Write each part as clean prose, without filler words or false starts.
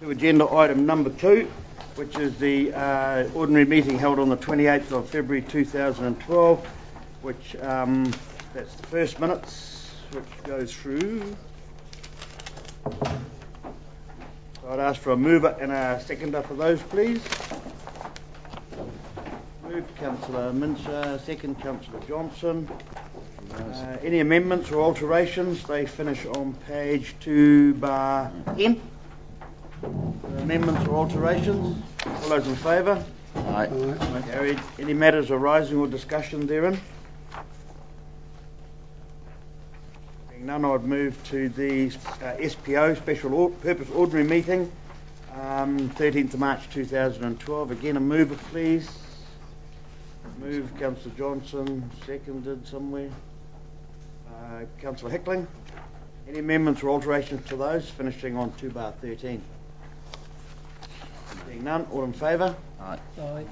to agenda item number 2, which is the ordinary meeting held on the 28th of February 2012, which that's the first minutes, which goes through. So I'd ask for a mover and a seconder for those, please. Moved Councillor Mincher, second Councillor Johnson. Any amendments or alterations? They finish on page 2 bar N. Amendments or alterations? All those in favour? Aye. Carried. Any matters arising or discussion therein? Being none, I would move to the SPO, Special Purpose Ordinary Meeting, 13th of March 2012. Again, a mover, please. Moved Councillor Johnson, seconded somewhere. Councillor Hickling. Any amendments or alterations to those? Finishing on 2 bar 13. Being none, all in favour? Aye. Aye.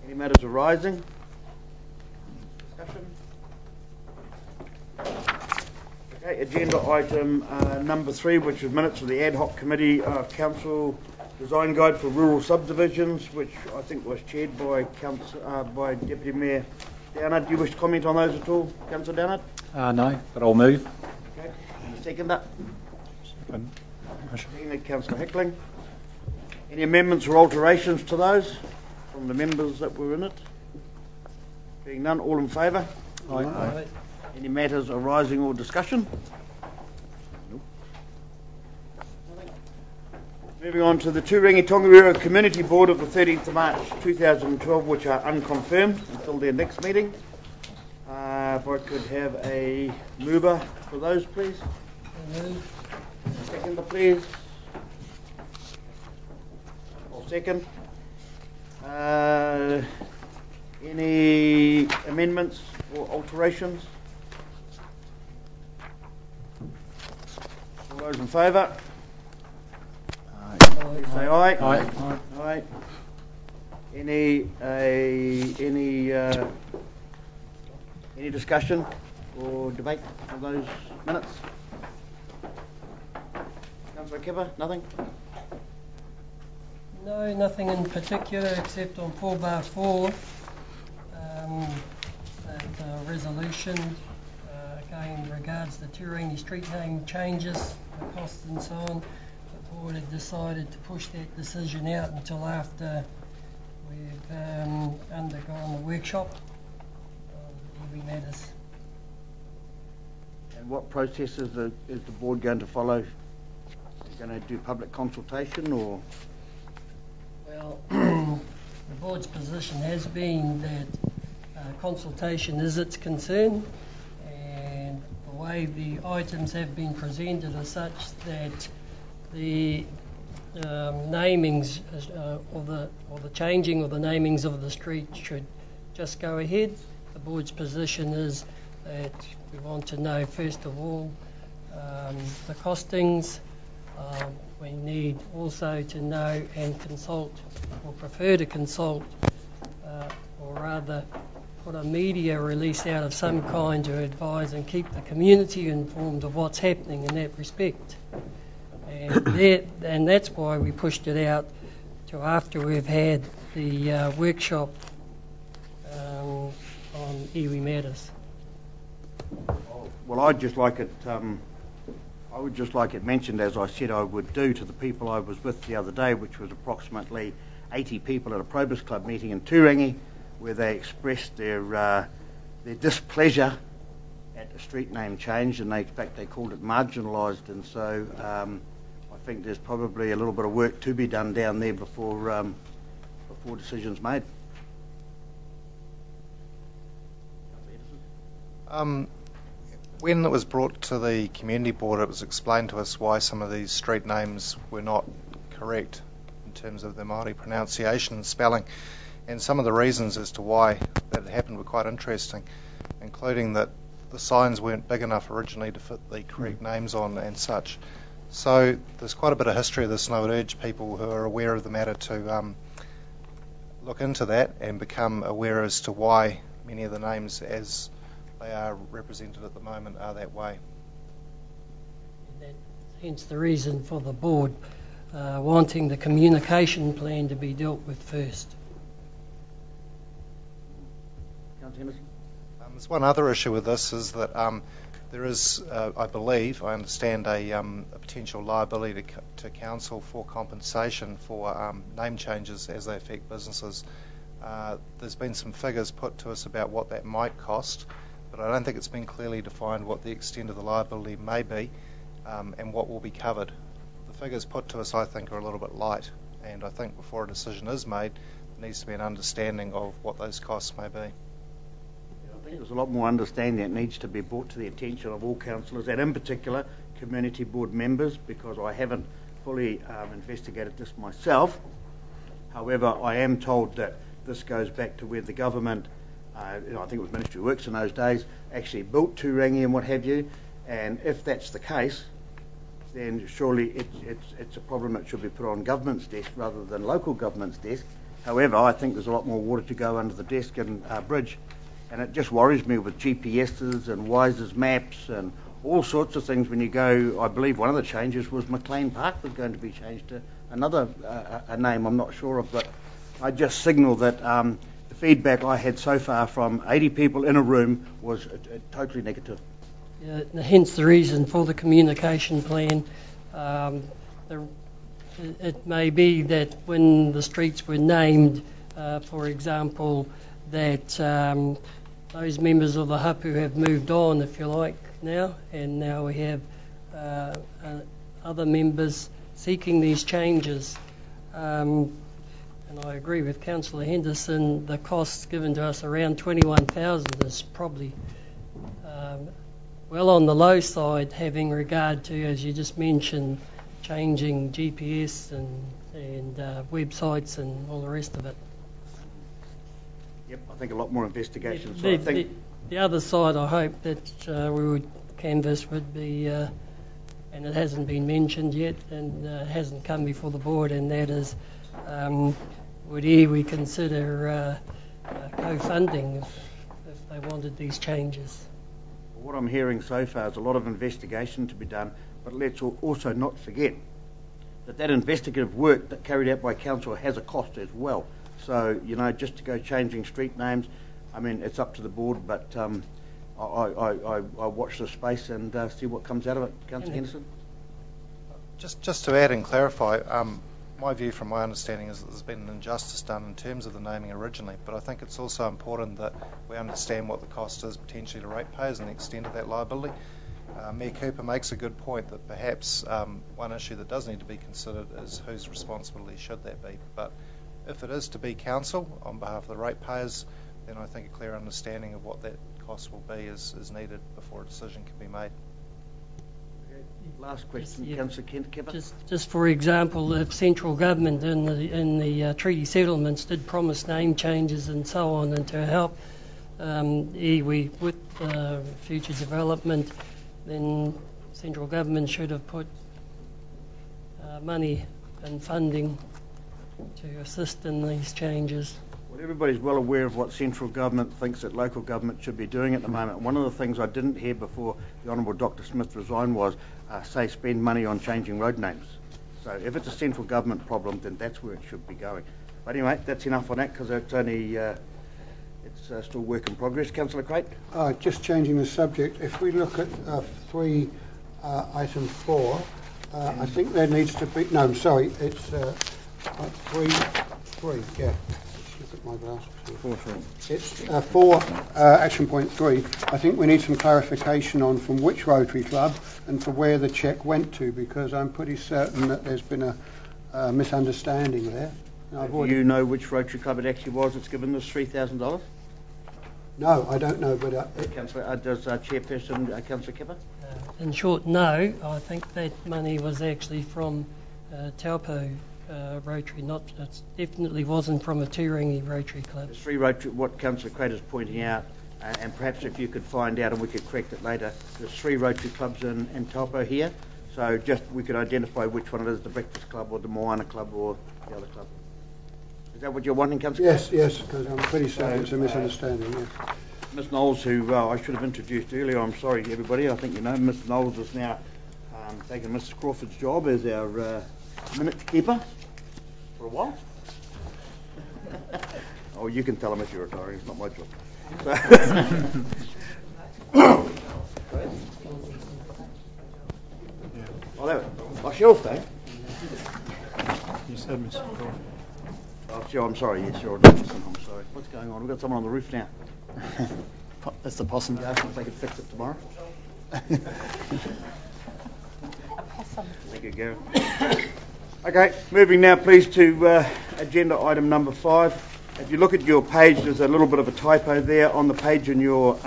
Any matters arising? Discussion? Okay, agenda item number 3, which is minutes of the ad hoc committee of council design guide for rural subdivisions, which I think was chaired by by Deputy Mayor Downard. Do you wish to comment on those at all, Councillor Downard? No, but I'll move. Okay, and the seconder? Councillor Hickling. Any amendments or alterations to those from the members that were in it? Being none, all in favour? Aye. Aye. Any matters arising or discussion? Nope. Moving on to the Turangi-Tongariro Community Board of the 13th of March 2012, which are unconfirmed until their next meeting. If I could have a mover for those, please. Seconder, please. I'll second. Any amendments or alterations? All those in favour? Please say aye. Aye. Aye. Any discussion or debate on those minutes? Councillor Kipper, nothing? No, nothing in particular except on 4 bar 4, that resolution again regards the Turangi street name changes, the costs and so on. The board had decided to push that decision out until after we've undergone the workshop on iwi matters. And what process is the board going to follow? Are you going to do public consultation or? Well, the board's position has been that consultation is its concern, and the way the items have been presented are such that the namings or the changing of the namings of the street should just go ahead. The board's position is that we want to know first of all the costings. We need also to know and consult, or prefer to consult, or rather put a media release out of some kind to advise and keep the community informed of what's happening in that respect. And that's why we pushed it out to after we've had the workshop on iwi matters. Well, I'd just like it. I would just like it mentioned, as I said I would do, to the people I was with the other day, which was approximately 80 people at a Probus Club meeting in Turangi, where they expressed their displeasure at the street name change, and in fact they called it marginalised. And so I think there's probably a little bit of work to be done down there before decisions made. When it was brought to the community board, it was explained to us why some of these street names were not correct in terms of the Māori pronunciation and spelling, and some of the reasons as to why that happened were quite interesting, including that the signs weren't big enough originally to fit the correct names on and such. So there's quite a bit of history of this, and I would urge people who are aware of the matter to look into that and become aware as to why many of the names as they are represented at the moment are that way. Hence the reason for the board wanting the communication plan to be dealt with first. Councillor Henderson? There's one other issue with this is that there is, I believe, I understand a potential liability to council for compensation for name changes as they affect businesses. There's been some figures put to us about what that might cost, but I don't think it's been clearly defined what the extent of the liability may be and what will be covered. The figures put to us, I think, are a little bit light, and I think before a decision is made, there needs to be an understanding of what those costs may be. I think there's a lot more understanding that needs to be brought to the attention of all councillors, and in particular community board members, because I haven't fully investigated this myself. However, I am told that this goes back to where the government, I think it was Ministry of Works in those days, actually built Turangi and what have you, and if that's the case, then surely it's a problem that should be put on government's desk rather than local government's desk. However, I think there's a lot more water to go under the desk and bridge. And it just worries me with GPSs and WISE's maps and all sorts of things when you go. I believe one of the changes was McLean Park was going to be changed to another a name I'm not sure of, but I just signal that the feedback I had so far from 80 people in a room was totally negative. Yeah, hence the reason for the communication plan. It may be that when the streets were named, for example, that those members of the hapu have moved on, if you like, now, and now we have other members seeking these changes. And I agree with Councillor Henderson, the costs given to us around 21,000 is probably well on the low side, having regard to, as you just mentioned, changing GPS and websites and all the rest of it. Yep, I think a lot more investigation. So the other side, I hope that we would canvass would be, and it hasn't been mentioned yet, and hasn't come before the board, and that is, would we consider co-funding if they wanted these changes? What I'm hearing so far is a lot of investigation to be done, but let's also not forget that investigative work that carried out by council has a cost as well. So, just to go changing street names, I mean, it's up to the board, but I watch the space and see what comes out of it. Councillor Henderson? Just to add and clarify, my view from my understanding is that there's been an injustice done in terms of the naming originally, but I think it's also important that we understand what the cost is potentially to ratepayers and the extent of that liability. Mayor Cooper makes a good point that perhaps one issue that does need to be considered is whose responsibility should that be. But if it is to be council on behalf of the ratepayers, then I think a clear understanding of what that cost will be is needed before a decision can be made. Okay. Last question, Councillor Kevin. Just for example, if central government in the treaty settlements did promise name changes and so on, and to help iwi with future development, then central government should have put money and funding to assist in these changes. Well, everybody's well aware of what central government thinks that local government should be doing at the moment. One of the things I didn't hear before the Honourable Dr Smith resigned was, spend money on changing road names. So if it's a central government problem, then that's where it should be going. But anyway, that's enough on that, because it's only it's still work in progress. Councillor Crate? Just changing the subject, if we look at item 4, I think there needs to be, no, I'm sorry, it's 3, yeah. Look at my glasses. It's 4, action point 3. I think we need some clarification on from which Rotary Club and for where the cheque went to, because I'm pretty certain that there's been a misunderstanding there. Do you know which Rotary Club it actually was that's given us $3,000? No, I don't know, but... Councillor, does Chairperson Councillor Kipper? In short, no. I think that money was actually from Taupo Rotary, it definitely wasn't from a Turangi Rotary Club. There's 3 Rotary, what Councillor Crate is pointing out, and perhaps if you could find out and we could correct it later, there's 3 Rotary Clubs in Taupo here, so just we could identify which one it is, the Breakfast Club or the Moana Club or the other club. Is that what you're wanting, Councillor? Yes, because I'm pretty certain it's a misunderstanding, yes. Ms Knowles, who I should have introduced earlier, I'm sorry everybody, I think you know, Ms Knowles is now taking Mrs Crawford's job as our minute keeper for a while. Oh, you can tell him if you're retiring. It's not my job. Oh, Cheryl's back. You said Mr. Cole. Oh, Cheryl, I'm sorry. Yes, Cheryl Dickinson. I'm sorry. What's going on? We've got someone on the roof now. That's the possum. Yeah, if they could fix it tomorrow. Thank you, Gary. Okay, moving now, please, to agenda item number 5. If you look at your page, there's a little bit of a typo there. On the page in your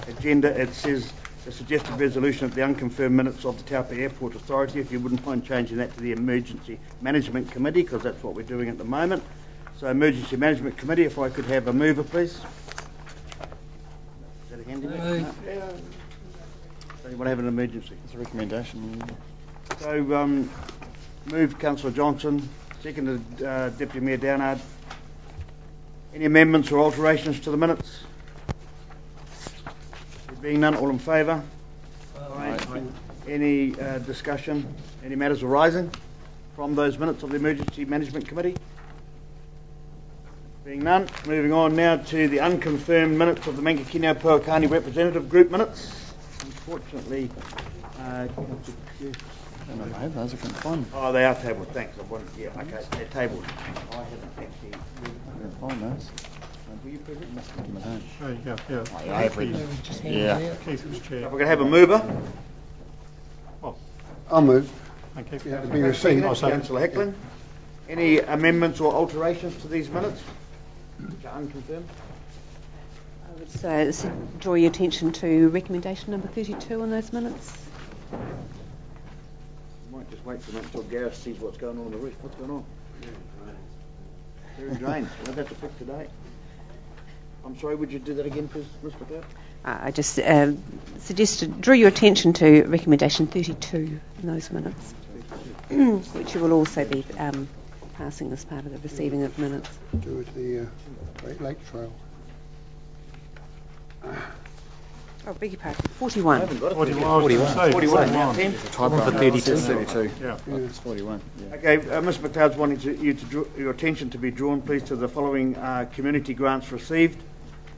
agenda, it says the suggested resolution of the unconfirmed minutes of the Taupo Airport Authority. If you wouldn't mind changing that to the Emergency Management Committee, because that's what we're doing at the moment. So, Emergency Management Committee, if I could have a mover, please. Is that a handy one? No. So you want to have an emergency? It's a recommendation. So, moved Councillor Johnson, seconded Deputy Mayor Downard. Any amendments or alterations to the minutes? There being none, all in favour? Aye. Any discussion? Any matters arising from those minutes of the Emergency Management Committee? Being none, moving on now to the unconfirmed minutes of the Mangakino Pouakani Representative Group minutes. Unfortunately, No, those are fine. oh, they are tabled. Thanks. Yeah, okay, they're tabled. I haven't actually. Fine, those. Were you present? Oh, yeah. They were just handed out. Keith was chair. If we're going to have a mover. I'll move. Thank you. Yeah, to be received. Councillor Heckland. Any amendments or alterations to these minutes? Which are unconfirmed. I would say, draw your attention to recommendation number 32 on those minutes. Might just wait for a minute until Gareth sees what's going on the roof. What's going on? There is rain. We'll have to fix today. I'm sorry, would you do that again, please, Ms. McLeod? I just suggested, draw your attention to recommendation 32 in those minutes, which you will also be passing as part of the receiving of minutes. Do with the Great Lake Trail. Oh, beg your pardon, 41. I haven't got it. 41 now, Tim. Type of 32. Yeah, it's 41. Yeah. Okay, Ms. McLeod's wanting you to draw your attention to be drawn, please, to the following community grants received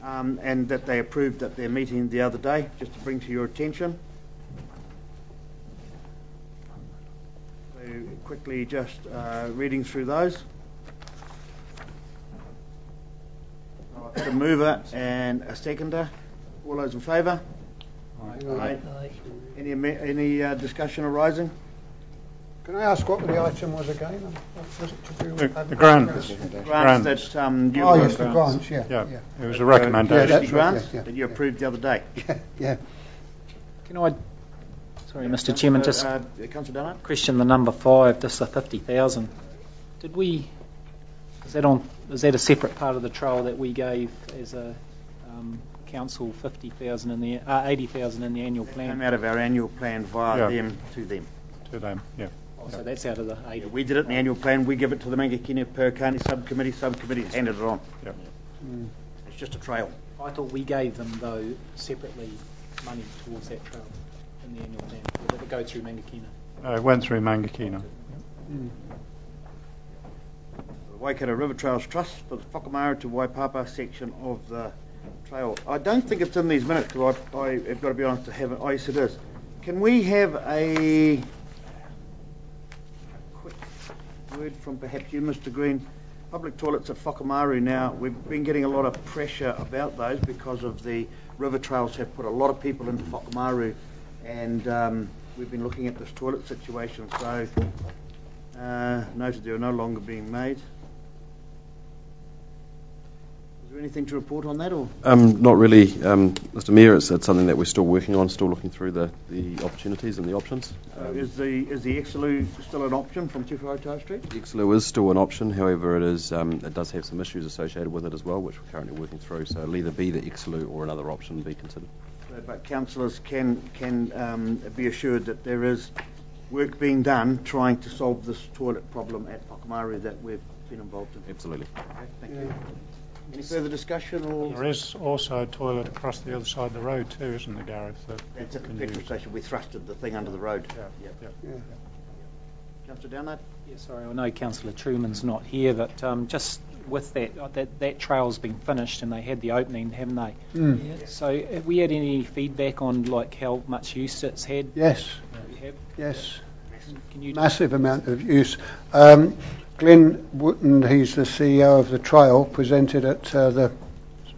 and that they approved at their meeting the other day, just to bring to your attention. So quickly just reading through those. I've had a mover and a seconder. All those in favour? Aye. Any discussion arising? Can I ask what the item was again? What was it to do with? The grants. Grants that you Oh, yes, the grants, yeah. It was a recommendation. that's right, grants yeah. that you approved the other day. Yeah. Can I, sorry, Mr. Chairman, just Councillor Donnard? question the number 5, just the 50,000. Did we? Is that a separate part of the trial that we gave as a council 50,000 in the 80,000 in the annual Came plan? out of our annual plan via them to them. To them, yeah. Oh, so that's out of the 80. Yeah, we did it in the annual plan. We give it to the Mangakino Pouakani subcommittee. Subcommittee's handed it on. Yep. It's just a trail. I thought we gave them though separately money towards that trail in the annual plan. Or did it go through Mangakino? It went through Mangakino. The Waikato River Trails Trust for the Whakaaro to Waipapa section of the trail. I don't think it's in these minutes because I've got to be honest, I haven't. Oh, yes, it is. Can we have a quick word from perhaps you, Mr. Green? Public toilets at Whakaaro now, we've been getting a lot of pressure about those because of the river trails have put a lot of people into Whakaaro and we've been looking at this toilet situation, so noted they're no longer being made. Is there anything to report on that, or? Not really, Mr. Mayor. It's something that we're still working on, still looking through the opportunities and the options. Is the Exelou still an option from Te Whakaro Street? The Exelou is still an option, however, it does have some issues associated with it as well, which we're currently working through. So it'll either be the Exelou or another option be considered. But councillors can be assured that there is work being done trying to solve this toilet problem at Whakaaro that we've been involved in. Absolutely. Okay, thank you. Any further discussion? Or There is also a toilet across the other side of the road too, isn't there, Gareth? That's at the petrol station. We thrusted the thing under the road. Yeah. Councillor Downard? Yeah, sorry, I know Councillor Truman's not here, but just with that trail's been finished and they had the opening, haven't they? Yeah. So have we had any feedback on like how much use it's had? Yes. We have? Yes. Can you Massive amount of use. Glenn Wooten, he's the CEO of the trail, presented at the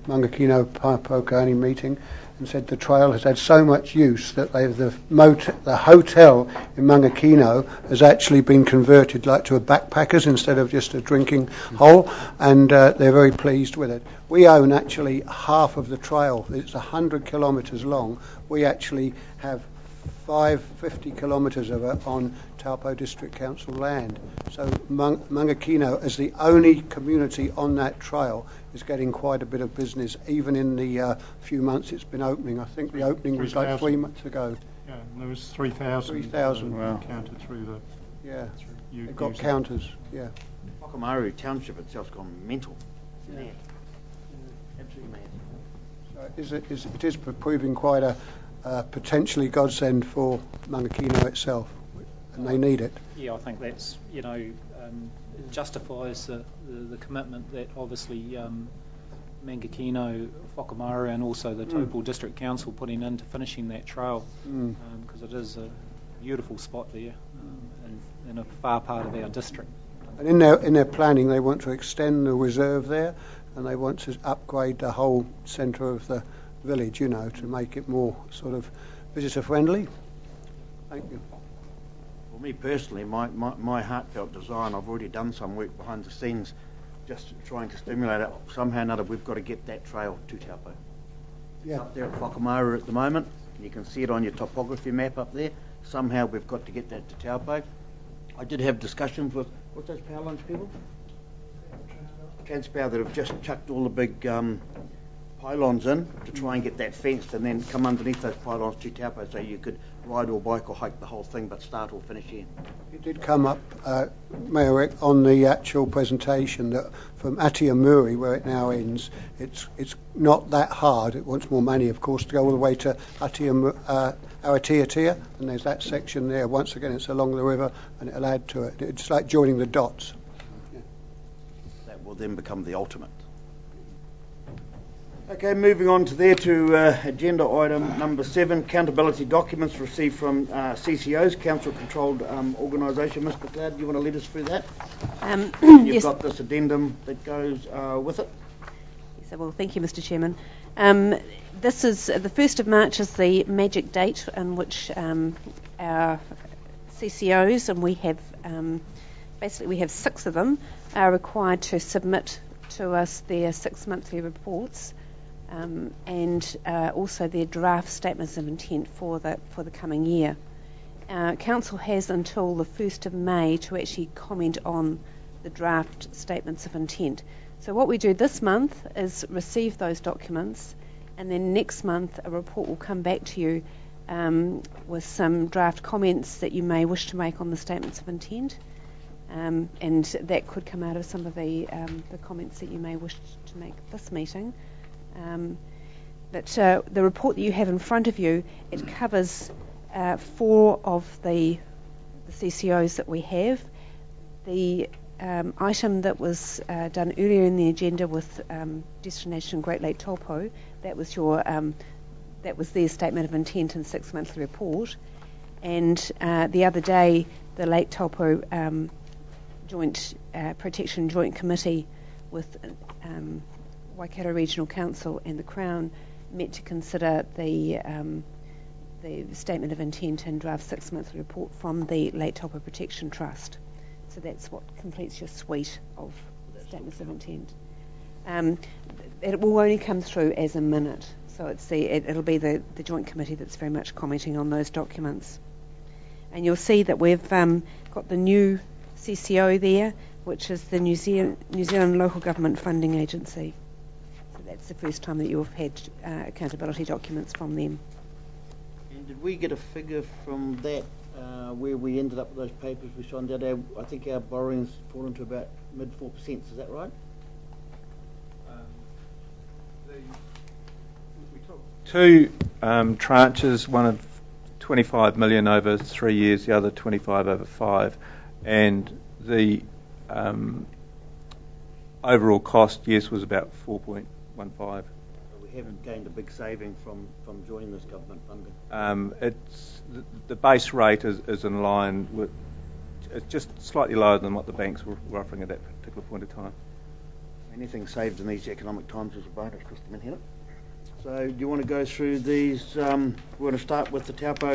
Mangakino Pouakani meeting and said the trail has had so much use that the hotel in Mangakino has actually been converted like to a backpackers instead of just a drinking hole, and they're very pleased with it. We own actually half of the trail. It's 100 kilometres long. We actually have 50 kilometres of it on Taupo District Council land. So Mangakino, as the only community on that trail, is getting quite a bit of business, even in the few months it's been opening. I think the opening was like 3 months ago. Yeah, and there was 3,000. 3,000. Wow. Counted through the. Yeah, You they've got using- counters. Yeah. Whakamaru Township itself's gone mental. Yeah. Mad. Absolutely mad. So it is proving quite a potentially godsend for Mangakino itself, and they need it. Yeah, I think that's, justifies the commitment that obviously Mangakino, Whakamaru and also the Taupo District Council putting into finishing that trail, because it is a beautiful spot there and in a far part of our district. And in their planning, they want to extend the reserve there, and they want to upgrade the whole centre of the village, to make it more sort of visitor friendly. Thank you. For me personally, my heartfelt desire, and I've already done some work behind the scenes, just trying to stimulate it somehow or another. We've got to get that trail to Taupo. It's Yeah. up there at Whakamaru at the moment. You can see it on your topography map up there. Somehow we've got to get that to Taupo. I did have discussions with, what's those power lines people? Transpower, that have just chucked all the big pylons in to try and get that fenced and then come underneath those pylons to Taupo, so you could ride or bike or hike the whole thing, but start or finish here. It did come up, Mayor Rick, on the actual presentation that from Atiamuri, where it now ends, it's not that hard. It wants more money, of course, to go all the way to Aratiatia, and there's that section there. Once again, it's along the river, and it'll add to it. It's like joining the dots. That will then become the ultimate. Okay, moving on to agenda item number 7, accountability documents received from CCOs, council-controlled organisation. Ms McLeod, do you want to lead us through that? You've Yes. got this addendum that goes with it. So, well, thank you, Mr. Chairman. This is the 1st of March is the magic date in which our CCOs, and we have basically we have 6 of them, are required to submit to us their 6 monthly reports. And also their draft statements of intent for the coming year. Council has until the 1st of May to actually comment on the draft statements of intent. So what we do this month is receive those documents, and then next month a report will come back to you with some draft comments that you may wish to make on the statements of intent. And that could come out of some of the comments that you may wish to make this meeting. But the report that you have in front of you, it covers 4 of the CCOs that we have. The item that was done earlier in the agenda with Destination Great Lake Taupo, that was their statement of intent and 6 monthly report. And the other day, the Lake Taupo Joint Protection Joint Committee with Waikato Regional Council and the Crown met to consider the statement of intent and draft 6 monthly report from the Lake Taupo Protection Trust. So that's what completes your suite of statements of intent. It will only come through as a minute, so it'll be the joint committee that's very much commenting on those documents. And you'll see that we've got the new CCO there, which is the New Zealand Local Government Funding Agency. That's the first time that you've had accountability documents from them. And did we get a figure from that where we ended up with those papers we signed out? I think our borrowings fall into about mid 4%, is that right? We took 2 tranches, one of 25 million over 3 years, the other 25 over 5. and the overall cost, yes, was about 4.15. We haven't gained a big saving from joining this government funding. It's the base rate is in line with, it's just slightly lower than what the banks were offering at that particular point of time. Anything saved in these economic times is a bonus, Mr. Manhela. So do you want to go through these? We want to start with the Taupo